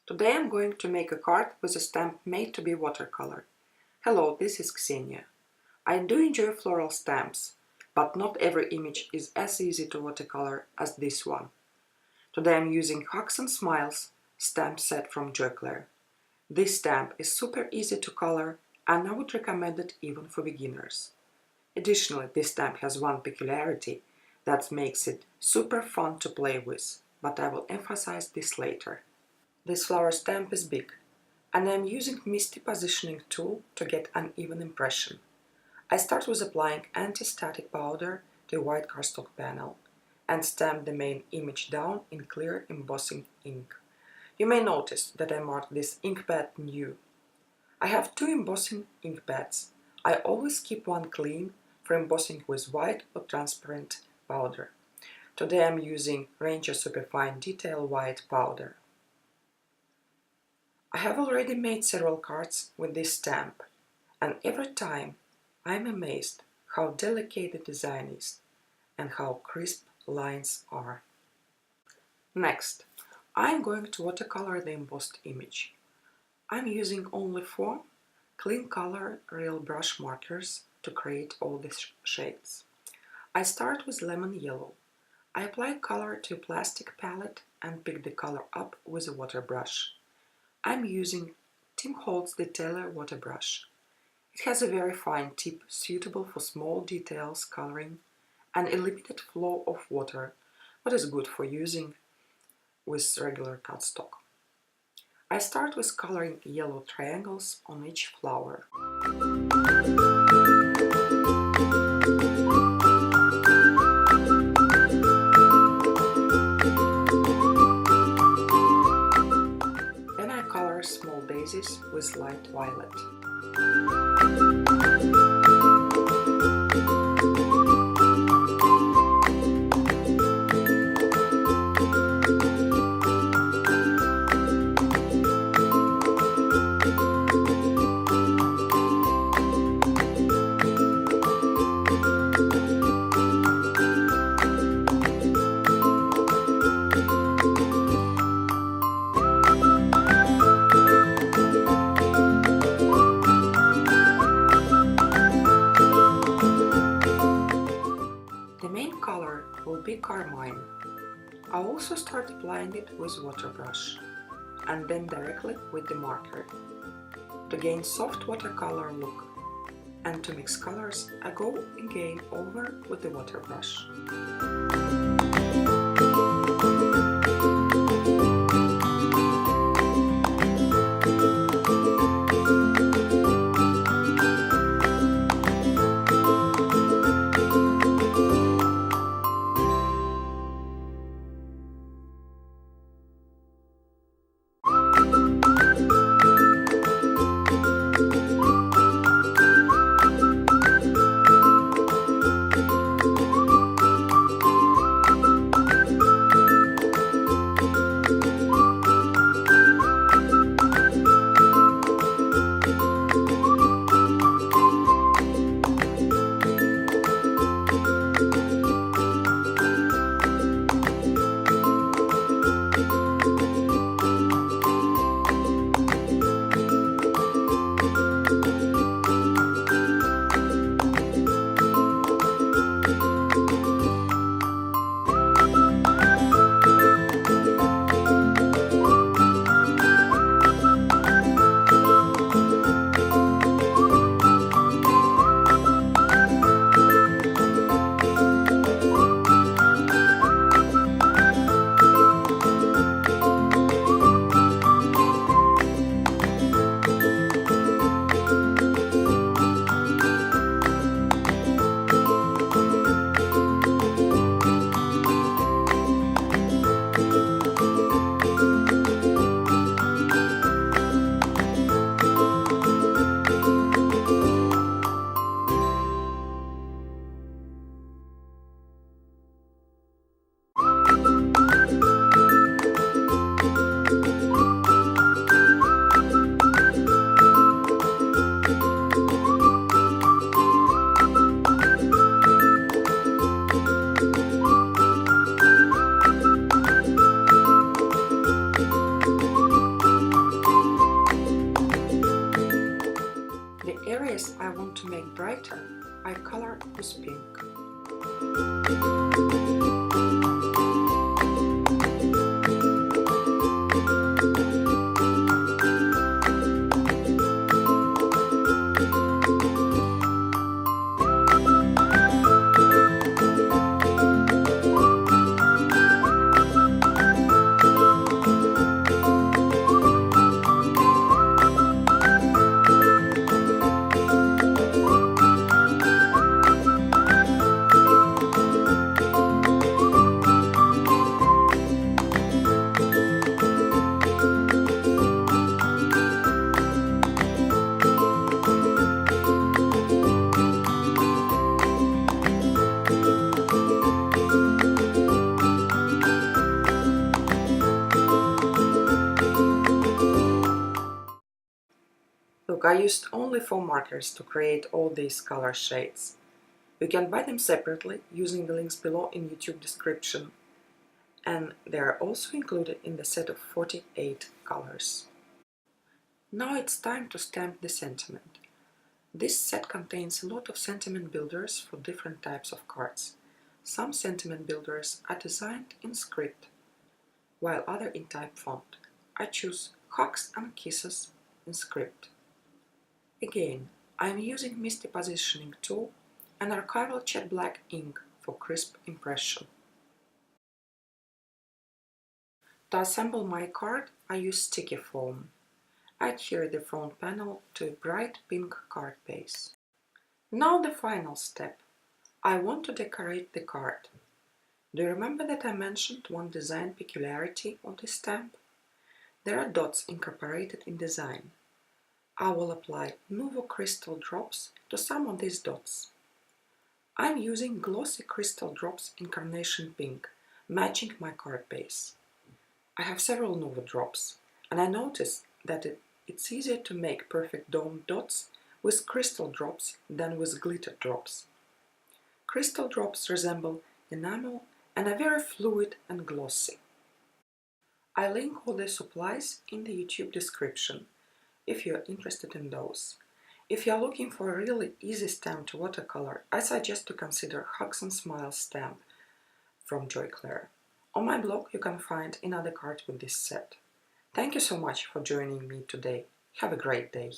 Today I'm going to make a card with a stamp made to be watercolor. Hello, this is Ksenia. I do enjoy floral stamps, but not every image is as easy to watercolor as this one. Today I'm using Hugs and Smiles stamp set from Joy Clair. This stamp is super easy to color and I would recommend it even for beginners. Additionally, this stamp has one peculiarity that makes it super fun to play with, but I will emphasize this later. This flower stamp is big, and I am using Misty Positioning tool to get an even impression. I start with applying anti-static powder to a white cardstock panel and stamp the main image down in clear embossing ink. You may notice that I marked this ink pad new. I have two embossing ink pads. I always keep one clean for embossing with white or transparent powder. Today I'm using Ranger Superfine Detail White powder. I have already made several cards with this stamp, and every time I'm amazed how delicate the design is and how crisp lines are. Next, I'm going to watercolor the embossed image. I'm using only 4 clean color real brush markers to create all these shades. I start with lemon yellow. I apply color to a plastic palette and pick the color up with a water brush. I'm using Tim Holtz Detailer water brush. It has a very fine tip suitable for small details coloring and a limited flow of water, but is good for using with regular cardstock. I start with coloring yellow triangles on each flower. Then I color small daisies with light violet. Carmine. I also start applying it with water brush and then directly with the marker. To gain soft watercolor look and to mix colors, I go again over with the water brush. make brighter, I color with pink. Look, I used only 4 markers to create all these color shades. You can buy them separately using the links below in YouTube description, and they are also included in the set of 48 colors. Now it's time to stamp the sentiment. This set contains a lot of sentiment builders for different types of cards. Some sentiment builders are designed in script, while others in type font. I choose Hugs and Kisses in script. Again, I am using Misty Positioning tool and Archival Jet Black ink for crisp impression. To assemble my card, I use sticky foam. I adhere the front panel to a bright pink card base. Now the final step. I want to decorate the card. Do you remember that I mentioned one design peculiarity of this stamp? There are dots incorporated in design. I will apply Nuvo crystal drops to some of these dots. I'm using glossy crystal drops in carnation pink, matching my card base. I have several Nuvo drops, and I noticed that it's easier to make perfect dome dots with crystal drops than with glitter drops. Crystal drops resemble enamel and are very fluid and glossy. I link all the supplies in the YouTube description if you are interested in those. If you are looking for a really easy stamp to watercolor, I suggest to consider Hugs and Smiles stamp from Joy Clair. On my blog you can find another card with this set. Thank you so much for joining me today. Have a great day.